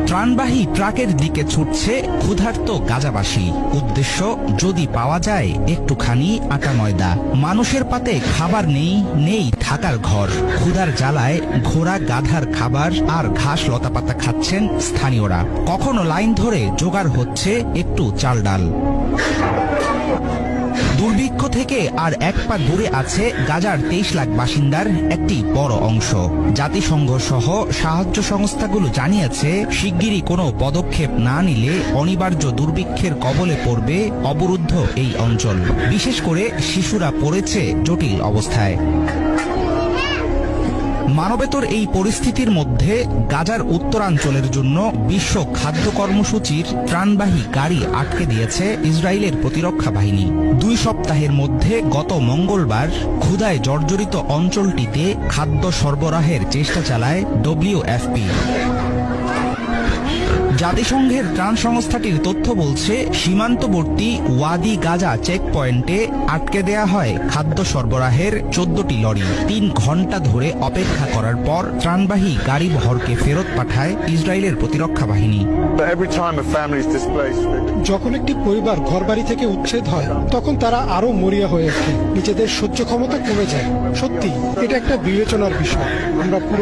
ত্রাণবাহী ট্রাকের দিকে ছুটছে ক্ষুধার্ত গাজাবাসী। উদ্দেশ্য, যদি পাওয়া যায় একটুখানি আটা ময়দা। মানুষের পাতে খাবার নেই, নেই থাকার ঘর। ক্ষুধার জ্বালায় ঘোড়া গাধার খাবার আর ঘাস লতাপাতা খাচ্ছেন স্থানীয়রা। কখনো লাইন ধরে জোগাড় হচ্ছে একটু চাল ডাল। দুর্ভিক্ষ থেকে আর এক পা দূরে আছে গাজার 23 লাখ বাসিন্দার একটি বড় অংশ। জাতিসংঘ সহ সাহায্য সংস্থাগুলো জানিয়েছে, শিগগিরই কোনো পদক্ষেপ না নিলে অনিবার্য দুর্ভিক্ষের কবলে পড়বে অবরুদ্ধ এই অঞ্চল। বিশেষ করে শিশুরা পড়েছে জটিল অবস্থায়। মানবেতর এই পরিস্থিতির মধ্যে গাজার উত্তরাঞ্চলের জন্য বিশ্ব খাদ্য কর্মসূচির ত্রাণবাহী গাড়ি আটকে দিয়েছে ইসরায়েলের প্রতিরক্ষা বাহিনী। 2 সপ্তাহের মধ্যে গত মঙ্গলবার ক্ষুধায় জর্জরিত অঞ্চলটিতে খাদ্য সরবরাহের চেষ্টা চালায় WFP। জাতিসংঘের ত্রাণ সংস্থাটির তথ্য বলছে, সীমান্তবর্তী ওয়াদি গাজা চেক পয়েন্টে আটকে দেয়া হয় খাদ্য সরবরাহের 14টি লরি। 3 ঘন্টা ধরে অপেক্ষা করার পর ত্রাণবাহী গাড়ি বহরকে ফেরত পাঠায় ইসরায়েলের প্রতিরক্ষা বাহিনী। যখন একটি পরিবার ঘরবাড়ি থেকে উচ্ছেদ হয়, তখন তারা আরো মরিয়া হয়ে ওঠে। নিজেদের সহ্য ক্ষমতা কমে যায়। সত্যি এটা একটা বিবেচনার বিষয়। আমরা পুরো